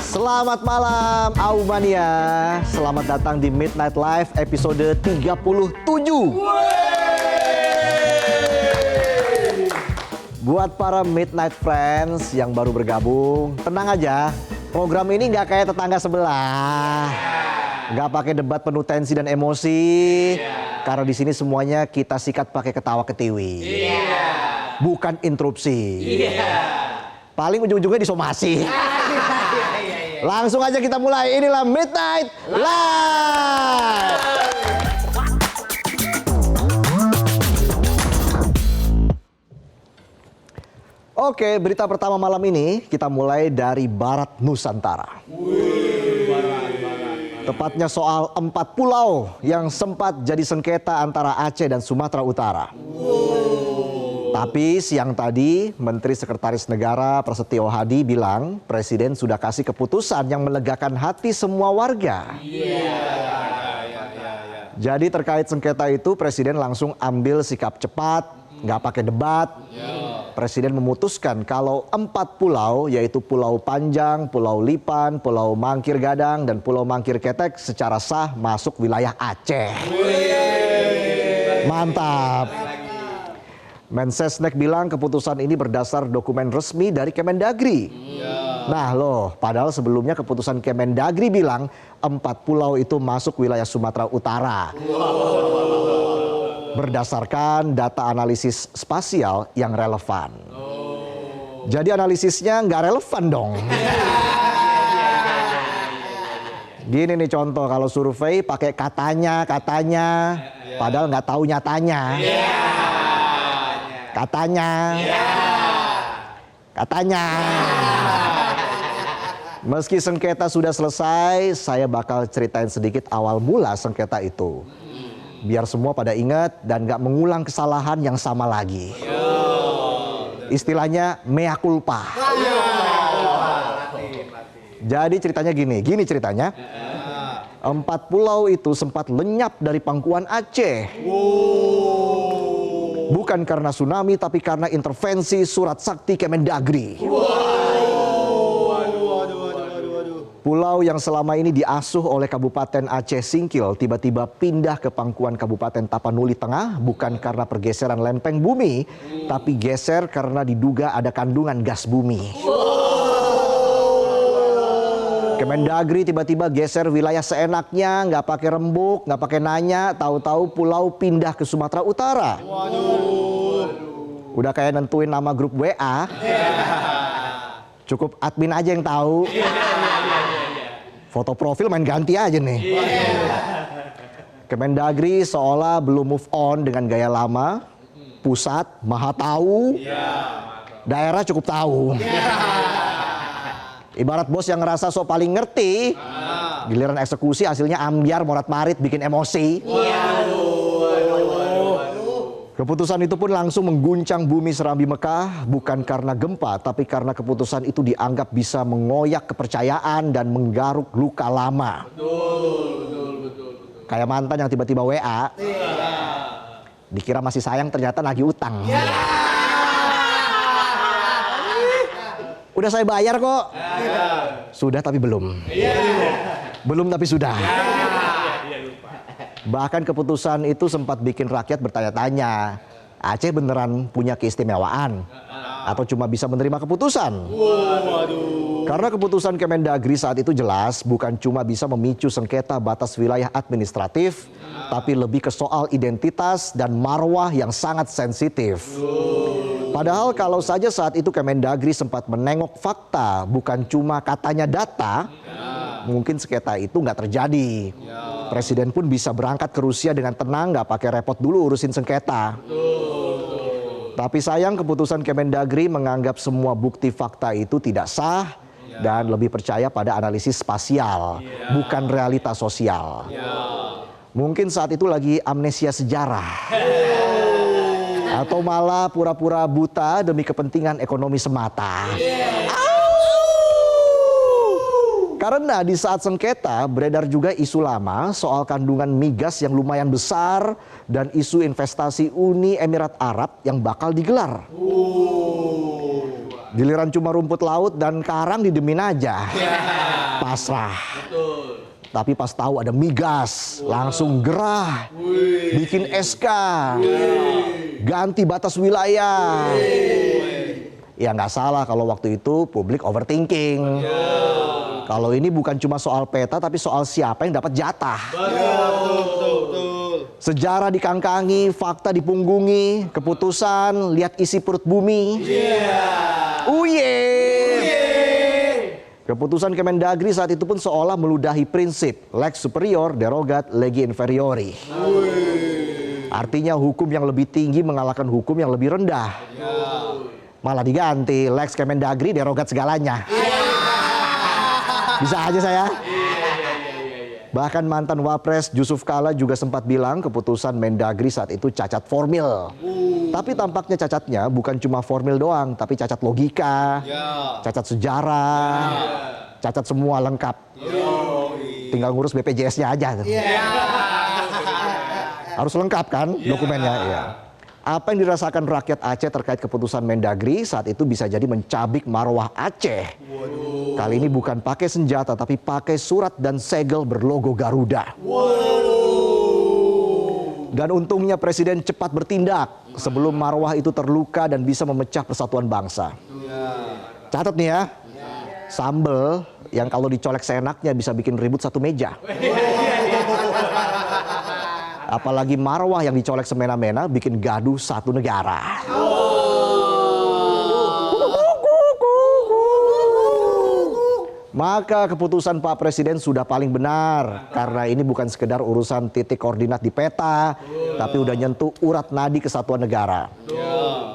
Selamat malam Aumania. Selamat datang di Midnight Live episode 37. Buat para Midnight Friends yang baru bergabung, tenang aja. Program ini nggak kayak tetangga sebelah. Nggak pakai debat penuh tensi dan emosi. Karena di sini semuanya kita sikat pakai ketawa ketiwi. Bukan interupsi. Paling ujung-ujungnya disomasi. Langsung aja kita mulai. Inilah Midnight Live. Oke, berita pertama malam ini kita mulai dari Barat Nusantara. Tepatnya soal 4 pulau yang sempat jadi sengketa antara Aceh dan Sumatera Utara. Tapi siang tadi Menteri Sekretaris Negara Prasetyo Hadi bilang Presiden sudah kasih keputusan yang melegakan hati semua warga. Jadi terkait sengketa itu Presiden langsung ambil sikap cepat, nggak pakai debat. Presiden memutuskan kalau 4 pulau yaitu Pulau Panjang, Pulau Lipan, Pulau Mangkir Gadang, dan Pulau Mangkir Ketek secara sah masuk wilayah Aceh. Mantap. Mensesnek bilang keputusan ini berdasar dokumen resmi dari Kemendagri. Nah loh, padahal sebelumnya keputusan Kemendagri bilang 4 pulau itu masuk wilayah Sumatera Utara. Berdasarkan data analisis spasial yang relevan. Jadi analisisnya nggak relevan dong. Gini nih contoh, kalau survei pakai katanya, padahal nggak tahu nyatanya. Katanya. Meski sengketa sudah selesai, saya bakal ceritain sedikit awal mula sengketa itu. Biar semua pada ingat dan gak mengulang kesalahan yang sama lagi. Istilahnya mea culpa. Jadi ceritanya gini ceritanya. 4 pulau itu sempat lenyap dari pangkuan Aceh. Bukan karena tsunami, tapi karena intervensi surat sakti Kemendagri. Pulau yang selama ini diasuh oleh Kabupaten Aceh Singkil tiba-tiba pindah ke pangkuan Kabupaten Tapanuli Tengah bukan karena pergeseran lempeng bumi, tapi geser karena diduga ada kandungan gas bumi. Kemendagri tiba-tiba geser wilayah seenaknya, nggak pakai rembuk, nggak pakai nanya, tahu-tahu pulau pindah ke Sumatera Utara. Udah kayak nentuin nama grup WA, cukup admin aja yang tahu. Foto profil main ganti aja nih. Kemendagri seolah belum move on dengan gaya lama. Pusat maha tahu, daerah cukup tahu. Ibarat bos yang ngerasa so paling ngerti, giliran eksekusi hasilnya ambiar morat-marit bikin emosi. Keputusan itu pun langsung mengguncang bumi Serambi Mekah, bukan karena gempa, tapi karena keputusan itu dianggap bisa mengoyak kepercayaan dan menggaruk luka lama. Kayak mantan yang tiba-tiba WA, dikira masih sayang ternyata nagih utang. Udah saya bayar kok. Sudah tapi belum. Belum tapi sudah. Bahkan keputusan itu sempat bikin rakyat bertanya-tanya, Aceh beneran punya keistimewaan? Atau cuma bisa menerima keputusan? Karena keputusan Kemendagri saat itu jelas bukan cuma bisa memicu sengketa batas wilayah administratif, tapi lebih ke soal identitas dan marwah yang sangat sensitif. Padahal kalau saja saat itu Kemendagri sempat menengok fakta, bukan cuma katanya data, mungkin sengketa itu nggak terjadi. Presiden pun bisa berangkat ke Rusia dengan tenang, nggak pakai repot dulu urusin sengketa. Tapi sayang keputusan Kemendagri menganggap semua bukti fakta itu tidak sah dan lebih percaya pada analisis spasial, bukan realitas sosial. Mungkin saat itu lagi amnesia sejarah. Atau malah pura-pura buta demi kepentingan ekonomi semata. Karena di saat sengketa beredar juga isu lama soal kandungan migas yang lumayan besar dan isu investasi Uni Emirat Arab yang bakal digelar. Giliran cuma rumput laut dan karang didemin aja. Pasrah. Tapi pas tahu ada migas, langsung gerah. Bikin SK. Ganti batas wilayah. Ya nggak salah kalau waktu itu publik overthinking. Kalau ini bukan cuma soal peta tapi soal siapa yang dapat jatah. Sejarah dikangkangi, fakta dipunggungi, keputusan lihat isi perut bumi. Keputusan Kemendagri saat itu pun seolah meludahi prinsip lex superior derogat legi inferiori. Artinya hukum yang lebih tinggi mengalahkan hukum yang lebih rendah. Malah diganti lex Kemendagri derogat segalanya. Bisa aja saya. Bahkan mantan Wapres Yusuf Kala juga sempat bilang keputusan Mendagri saat itu cacat formil. Tapi tampaknya cacatnya bukan cuma formil doang, tapi cacat logika, cacat sejarah, cacat semua lengkap. Tinggal ngurus BPJS-nya aja. Harus lengkap kan dokumennya. Ya. Apa yang dirasakan rakyat Aceh terkait keputusan Mendagri saat itu bisa jadi mencabik marwah Aceh. Kali ini bukan pakai senjata tapi pakai surat dan segel berlogo Garuda. Dan untungnya Presiden cepat bertindak sebelum marwah itu terluka dan bisa memecah persatuan bangsa. Catat nih ya, sambel yang kalau dicolek seenaknya bisa bikin ribut satu meja. Apalagi marwah yang dicolek semena-mena bikin gaduh satu negara. Maka keputusan Pak Presiden sudah paling benar. Karena ini bukan sekedar urusan titik koordinat di peta, tapi udah nyentuh urat nadi kesatuan negara.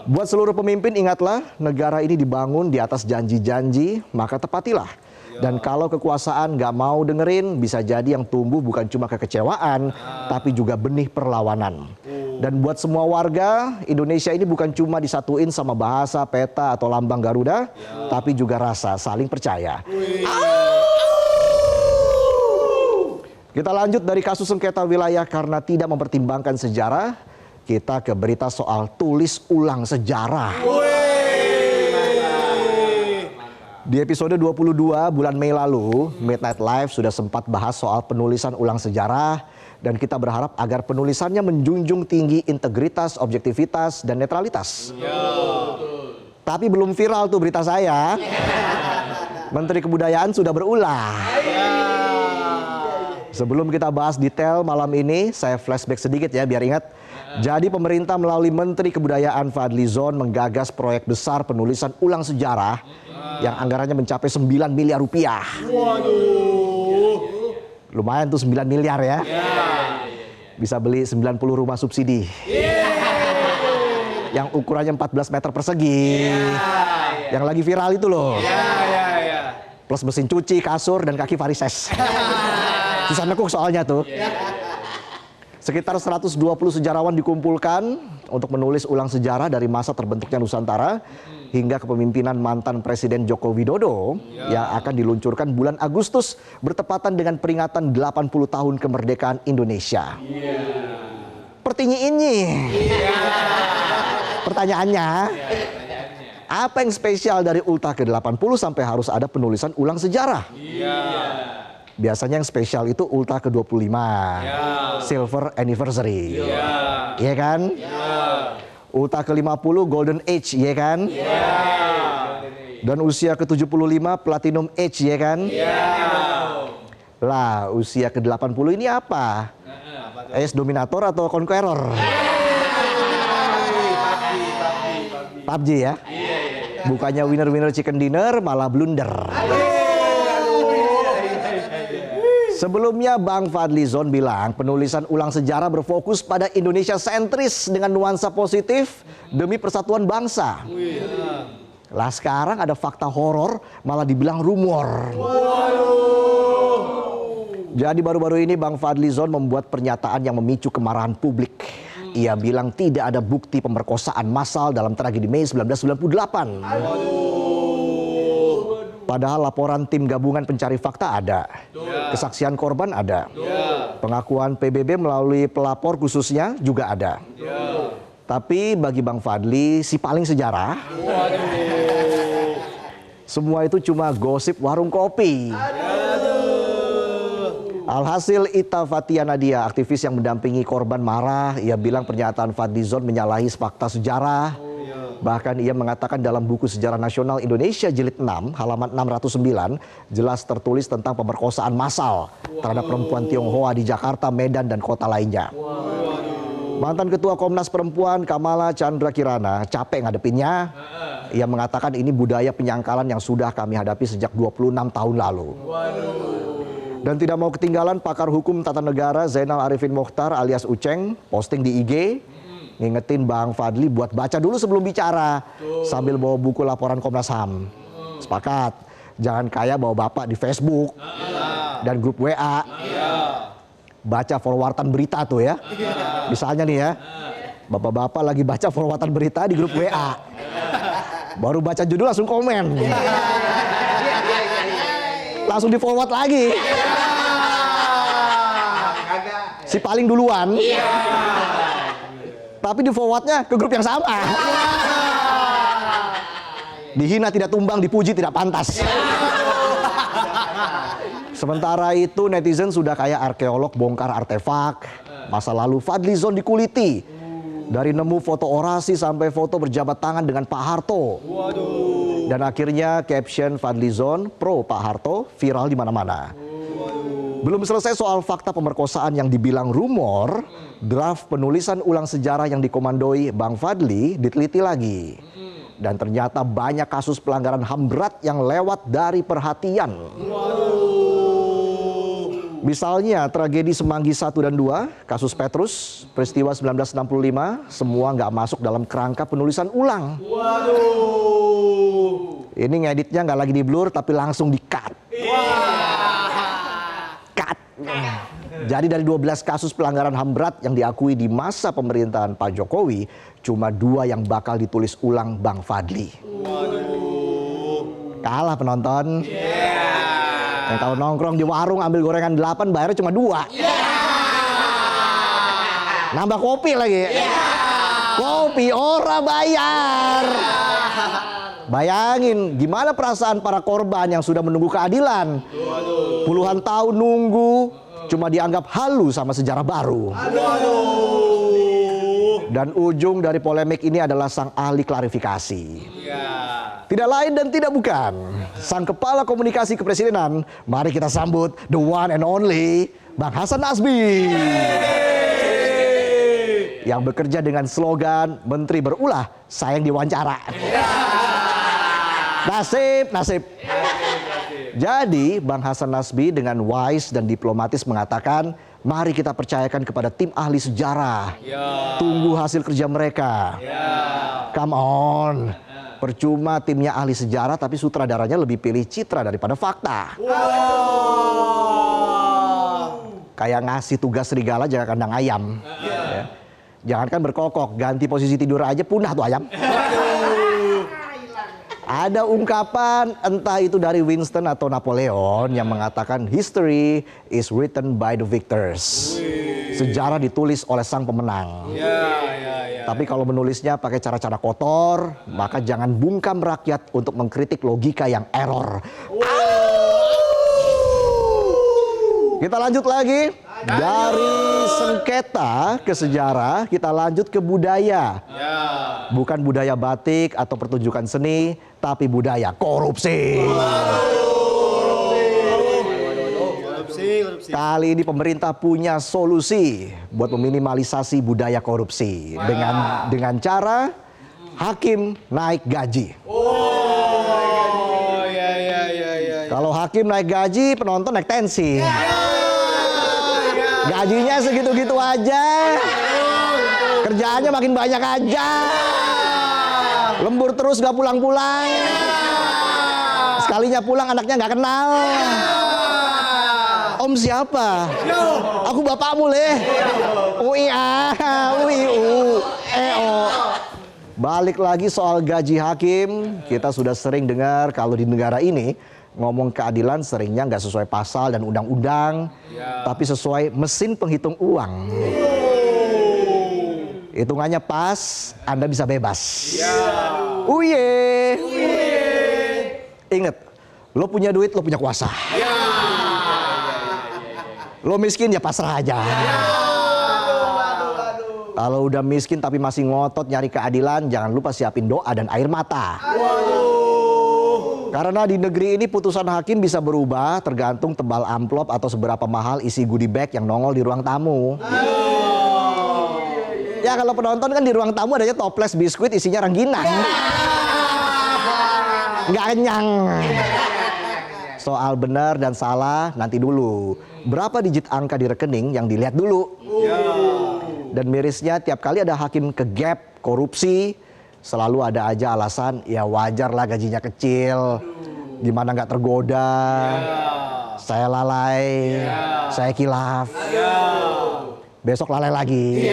Buat seluruh pemimpin ingatlah, negara ini dibangun di atas janji-janji, maka tepatilah. Dan kalau kekuasaan nggak mau dengerin, bisa jadi yang tumbuh bukan cuma kekecewaan, tapi juga benih perlawanan. Dan buat semua warga, Indonesia ini bukan cuma disatuin sama bahasa, peta, atau lambang Garuda, tapi juga rasa saling percaya. Kita lanjut dari kasus sengketa wilayah karena tidak mempertimbangkan sejarah, kita ke berita soal tulis ulang sejarah. Di episode 22 bulan Mei lalu, Midnight Live sudah sempat bahas soal penulisan ulang sejarah dan kita berharap agar penulisannya menjunjung tinggi integritas, objektivitas, dan netralitas. Tapi belum viral tuh berita saya. Menteri Kebudayaan sudah berulah. Sebelum kita bahas detail malam ini, saya flashback sedikit ya biar ingat. Jadi pemerintah melalui Menteri Kebudayaan Fadlizon menggagas proyek besar penulisan ulang sejarah yang anggarannya mencapai 9 miliar rupiah. Lumayan tuh 9 miliar ya. Bisa beli 90 rumah subsidi. Yang ukurannya 14 meter persegi. Yang lagi viral itu loh. Plus mesin cuci, kasur, dan kaki varises. Susah nekuk soalnya tuh. Sekitar 120 sejarawan dikumpulkan untuk menulis ulang sejarah dari masa terbentuknya Nusantara hingga kepemimpinan mantan Presiden Joko Widodo yang akan diluncurkan bulan Agustus bertepatan dengan peringatan 80 tahun kemerdekaan Indonesia. Pertanyaannya, apa yang spesial dari Ultah ke-80 sampai harus ada penulisan ulang sejarah? Biasanya yang spesial itu Ultah ke-25, Silver Anniversary, iya kan? Ultah ke-50 Golden Age, iya kan? Dan usia ke-75 Platinum Age, iya kan? Lah, usia ke-80 ini apa? Ace Dominator atau Conqueror? PUBG ya? Bukannya winner chicken dinner, malah blunder. Sebelumnya Bang Fadlizon bilang penulisan ulang sejarah berfokus pada Indonesia sentris dengan nuansa positif demi persatuan bangsa. Lah sekarang ada fakta horor malah dibilang rumor. Jadi baru-baru ini Bang Fadlizon membuat pernyataan yang memicu kemarahan publik. Ia bilang tidak ada bukti pemerkosaan massal dalam tragedi Mei 1998. Padahal laporan tim gabungan pencari fakta ada, kesaksian korban ada, pengakuan PBB melalui pelapor khususnya juga ada. Tapi bagi Bang Fadli, si paling sejarah, Semua itu cuma gosip warung kopi. Alhasil Ita Fathia Nadia, aktivis yang mendampingi korban, marah. Ia bilang pernyataan Fadlizon menyalahi fakta sejarah. Bahkan ia mengatakan dalam buku Sejarah Nasional Indonesia jilid 6 halaman 609 jelas tertulis tentang pemerkosaan massal terhadap perempuan Tionghoa di Jakarta, Medan, dan kota lainnya. Mantan Ketua Komnas Perempuan Kamala Chandra Kirana capek ngadepinnya. Ia mengatakan ini budaya penyangkalan yang sudah kami hadapi sejak 26 tahun lalu. Dan tidak mau ketinggalan, pakar hukum tata negara Zainal Arifin Mokhtar alias Uceng posting di IG ngingetin Bang Fadli buat baca dulu sebelum bicara sambil bawa buku laporan Komnas HAM. Sepakat, jangan kayak bawa bapak di Facebook dan grup WA. Baca forwardan berita tuh ya. Misalnya nih ya, bapak-bapak lagi baca forwardan berita di grup WA. Baru baca judul langsung komen. Langsung di forward lagi. Si paling duluan. Tapi di forwardnya ke grup yang sama. Dihina tidak tumbang, dipuji tidak pantas. Sementara itu netizen sudah kayak arkeolog bongkar artefak. Masa lalu Fadlizon dikuliti. Dari nemu foto orasi sampai foto berjabat tangan dengan Pak Harto. Dan akhirnya caption Fadlizon pro Pak Harto viral di mana-mana. Belum selesai soal fakta pemerkosaan yang dibilang rumor, draft penulisan ulang sejarah yang dikomandoi Bang Fadli diteliti lagi. Dan ternyata banyak kasus pelanggaran HAM berat yang lewat dari perhatian. Misalnya tragedi Semanggi 1 dan 2, kasus Petrus, peristiwa 1965, semua nggak masuk dalam kerangka penulisan ulang. Ini ngeditnya nggak lagi di blur tapi langsung di-cut. Jadi dari 12 kasus pelanggaran HAM berat yang diakui di masa pemerintahan Pak Jokowi, cuma 2 yang bakal ditulis ulang Bang Fadli. Kalah penonton. Yang kalau nongkrong di warung ambil gorengan 8 bayarnya cuma 2. Nambah kopi lagi. Kopi ora bayar. Bayangin gimana perasaan para korban yang sudah menunggu keadilan. Puluhan tahun nunggu, cuma dianggap halu sama sejarah baru. Dan ujung dari polemik ini adalah sang ahli klarifikasi. Tidak lain dan tidak bukan, sang kepala komunikasi kepresidenan. Mari kita sambut the one and only Bang Hasan Nazbi. Yang bekerja dengan slogan Menteri berulah, sayang diwawancara. Nasib. Jadi Bang Hasan Nazbi dengan wise dan diplomatis mengatakan, mari kita percayakan kepada tim ahli sejarah. Tunggu hasil kerja mereka. Come on. Percuma timnya ahli sejarah tapi sutradaranya lebih pilih citra daripada fakta. Kayak ngasih tugas serigala jaga kandang ayam. Ya. Jangankan berkokok, ganti posisi tidur aja punah tuh ayam. Ada ungkapan entah itu dari Winston atau Napoleon yang mengatakan history is written by the victors. Sejarah ditulis oleh sang pemenang. Tapi kalau menulisnya pakai cara-cara kotor, maka jangan bungkam rakyat untuk mengkritik logika yang error. Kita lanjut lagi. Dari sengketa ke sejarah, kita lanjut ke budaya. Bukan budaya batik atau pertunjukan seni, tapi budaya korupsi. Kali ini pemerintah punya solusi buat meminimalisasi budaya korupsi dengan cara hakim naik gaji. Kalau hakim naik gaji, penonton naik tensi. Gajinya segitu-gitu aja. Kerjaannya makin banyak aja. Lembur terus gak pulang-pulang. Sekalinya pulang anaknya gak kenal. Om siapa? Aku bapakmu leh. Balik lagi soal gaji hakim. Kita sudah sering dengar kalau di negara ini ngomong keadilan seringnya nggak sesuai pasal dan undang-undang, tapi sesuai mesin penghitung uang. Hitungannya pas, Anda bisa bebas. Ingat, lo punya duit, lo punya kuasa. Lo miskin ya pasrah aja. Kalau udah miskin tapi masih ngotot nyari keadilan, jangan lupa siapin doa dan air mata. Karena di negeri ini putusan hakim bisa berubah tergantung tebal amplop atau seberapa mahal isi goodie bag yang nongol di ruang tamu. Ya kalau penonton kan di ruang tamu adanya toples biskuit isinya rengginang. Nggak kenyang. Soal benar dan salah nanti dulu. Berapa digit angka di rekening yang dilihat dulu. Dan mirisnya tiap kali ada hakim ke gap korupsi, selalu ada aja alasan, ya wajar lah gajinya kecil, gimana nggak tergoda, saya lalai, saya kilaf, besok lalai lagi,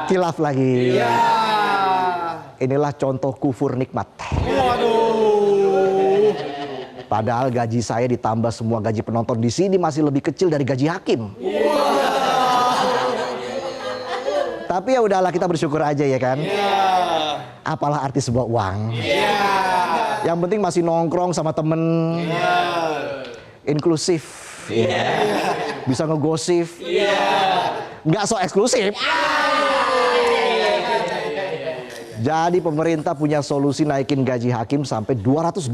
kilaf lagi. Inilah contoh kufur nikmat. Padahal gaji saya ditambah semua gaji penonton di sini masih lebih kecil dari gaji hakim. Tapi ya udahlah, kita bersyukur aja ya kan. Apalah arti sebuah uang. Yang penting masih nongkrong sama temen. Inklusif. Bisa ngegosip. Nggak so eksklusif. Jadi pemerintah punya solusi naikin gaji hakim sampai 280%.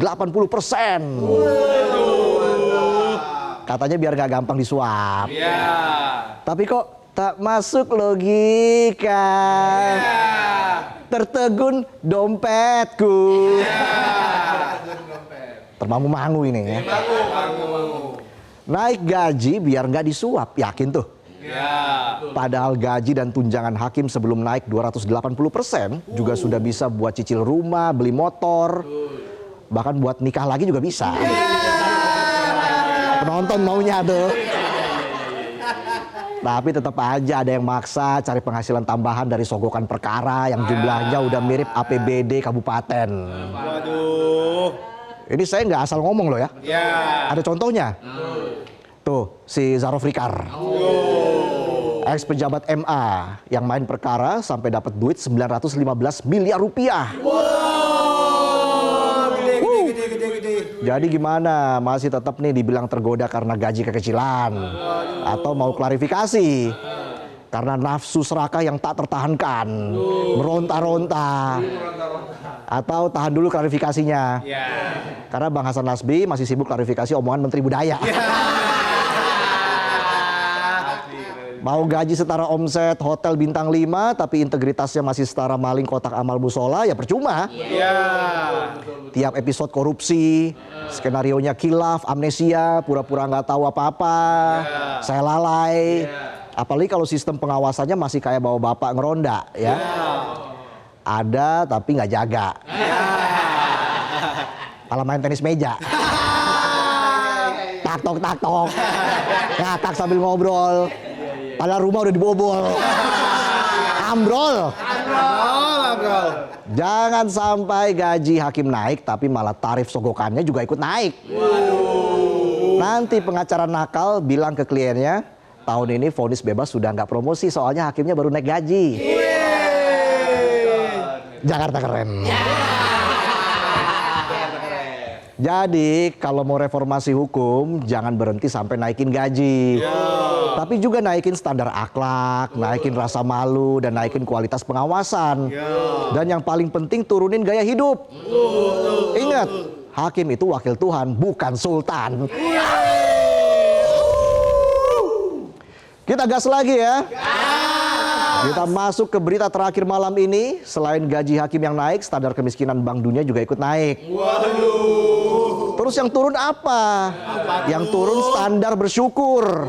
Katanya biar nggak gampang disuap. Tapi kok tak masuk logika. Tertegun dompetku. Termangu-mangu ini ya. Naik gaji biar nggak disuap, yakin tuh. Padahal gaji dan tunjangan hakim sebelum naik 280% juga sudah bisa buat cicil rumah, beli motor, bahkan buat nikah lagi juga bisa. Penonton maunya tuh. Tapi tetap aja ada yang maksa cari penghasilan tambahan dari sogokan perkara yang jumlahnya udah mirip APBD kabupaten. Waduh. Ini saya nggak asal ngomong loh ya. Ada contohnya. Tuh, si Zaro Frikar. Ex pejabat MA yang main perkara sampai dapat duit 915 miliar rupiah. Gede. Jadi gimana? Masih tetap nih dibilang tergoda karena gaji kekecilan? Atau mau klarifikasi? Karena nafsu serakah yang tak tertahankan, meronta-ronta. Atau tahan dulu klarifikasinya. Karena Bang Hasan Nasbi masih sibuk klarifikasi omongan Menteri Budaya. Mau gaji setara omset hotel bintang 5 tapi integritasnya masih setara maling kotak amal musola, ya percuma. Tiap episode korupsi, skenarionya kilaf, amnesia, pura-pura nggak tahu apa-apa, saya lalai. Apalagi kalau sistem pengawasannya masih kayak bawa bapak ngeronda ya. Ada tapi nggak jaga. Malah main tenis meja. Tak-tok, tak-tok. Ngakak sambil ngobrol. Padahal rumah udah dibobol. Ambrol. Jangan sampai gaji hakim naik tapi malah tarif sogokannya juga ikut naik. Nanti pengacara nakal bilang ke kliennya, tahun ini vonis bebas sudah nggak promosi soalnya hakimnya baru naik gaji. Jakarta keren. Jadi kalau mau reformasi hukum jangan berhenti sampai naikin gaji. Tapi juga naikin standar akhlak, naikin rasa malu, dan naikin kualitas pengawasan. Dan yang paling penting turunin gaya hidup. Ingat, hakim itu wakil Tuhan, bukan sultan. Kita gas lagi ya. Kita masuk ke berita terakhir malam ini. Selain gaji hakim yang naik, standar kemiskinan Bank Dunia juga ikut naik. Terus yang turun apa? Yang turun standar bersyukur.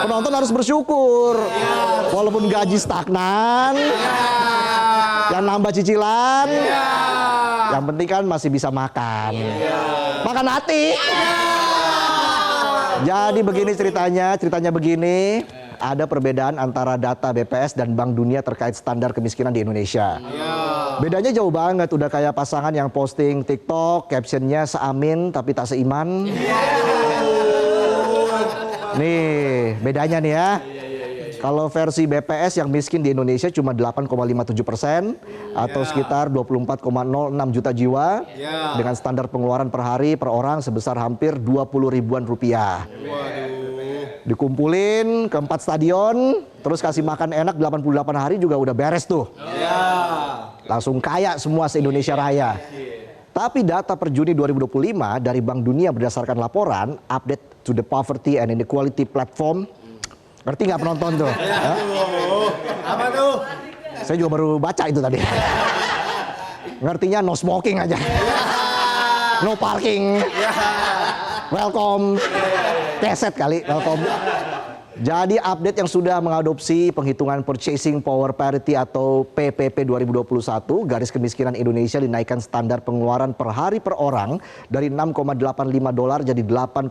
Penonton harus bersyukur. Walaupun gaji stagnan, yang nambah cicilan, yang penting kan masih bisa makan. Makan hati. Jadi begini ceritanya begini. Ada perbedaan antara data BPS dan Bank Dunia terkait standar kemiskinan di Indonesia. Bedanya jauh banget, udah kayak pasangan yang posting TikTok, captionnya seamin tapi tak seiman. Nih, bedanya nih ya. Kalau versi BPS yang miskin di Indonesia cuma 8,57% atau sekitar 24,06 juta jiwa dengan standar pengeluaran per hari per orang sebesar hampir 20 ribuan rupiah. Dikumpulin ke 4 stadion, terus kasih makan enak 88 hari juga udah beres tuh. Langsung kaya semua se-Indonesia Raya. Tapi data per Juni 2025 dari Bank Dunia berdasarkan laporan Update to the Poverty and Inequality Platform. Ngerti nggak penonton tuh? Ya? Apa tuh? Saya juga baru baca itu tadi. Ngertinya no smoking aja. No parking. Welcome. Keset kali, welcome. Jadi update yang sudah mengadopsi penghitungan Purchasing Power Parity atau PPP 2021, garis kemiskinan Indonesia dinaikkan standar pengeluaran per hari per orang dari $6,85 jadi $8,30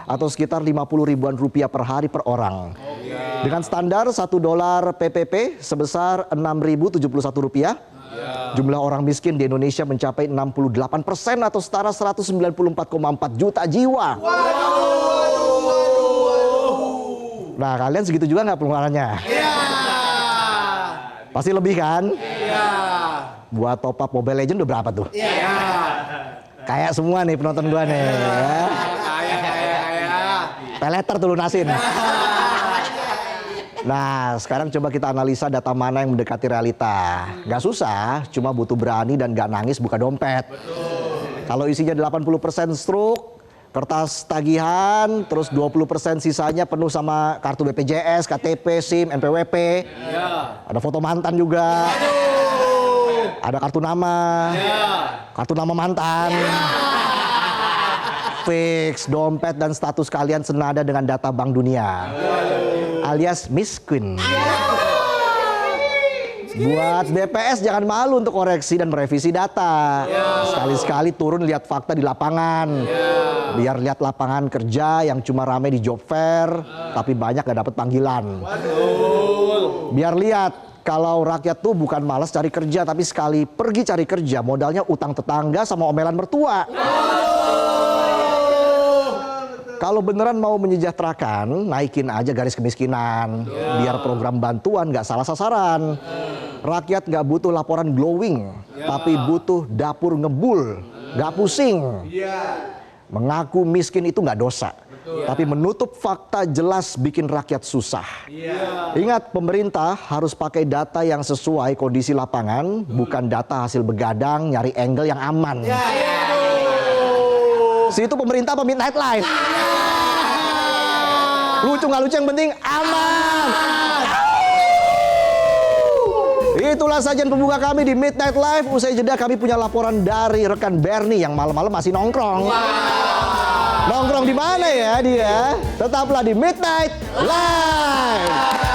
atau sekitar 50 ribuan rupiah per hari per orang. Dengan standar $1 PPP sebesar Rp6.071. Jumlah orang miskin di Indonesia mencapai 68% atau setara 194,4 juta jiwa. Nah, kalian segitu juga nggak pengeluarannya? Iya. Pasti lebih kan? Iya. Buat top up Mobile Legends udah berapa tuh? Iya. Kayak semua nih penonton gua nih. Ya. Peleter tuh lunasin. Nah, sekarang coba kita analisa data mana yang mendekati realita. Gak susah, cuma butuh berani dan gak nangis buka dompet. Kalau isinya 80% stroke, kertas tagihan, terus 20% sisanya penuh sama kartu BPJS, KTP, SIM, NPWP. Ada foto mantan juga. Ada kartu nama. Kartu nama mantan. Fix, dompet dan status kalian senada dengan data Bank Dunia. Alias miskin. Buat BPS jangan malu untuk koreksi dan merevisi data. Sekali-sekali turun lihat fakta di lapangan. Biar lihat lapangan kerja yang cuma rame di job fair, tapi banyak gak dapet panggilan. Biar lihat kalau rakyat tuh bukan malas cari kerja, tapi sekali pergi cari kerja modalnya utang tetangga sama omelan mertua. Kalau beneran mau menyejahterakan, naikin aja garis kemiskinan. Biar program bantuan gak salah sasaran. Rakyat gak butuh laporan glowing, tapi butuh dapur ngebul, gak pusing. Mengaku miskin itu nggak dosa, tapi menutup fakta jelas bikin rakyat susah. Ingat, pemerintah harus pakai data yang sesuai kondisi lapangan, bukan data hasil begadang nyari angle yang aman. Situ pemerintah apa Midnight Live? Lucu nggak lucu, yang penting aman. Itulah sajian pembuka kami di Midnight Live. Usai jeda kami punya laporan dari rekan Bernie yang malam-malam masih nongkrong. Nongkrong di mana ya dia? Tetaplah di Midnight Live.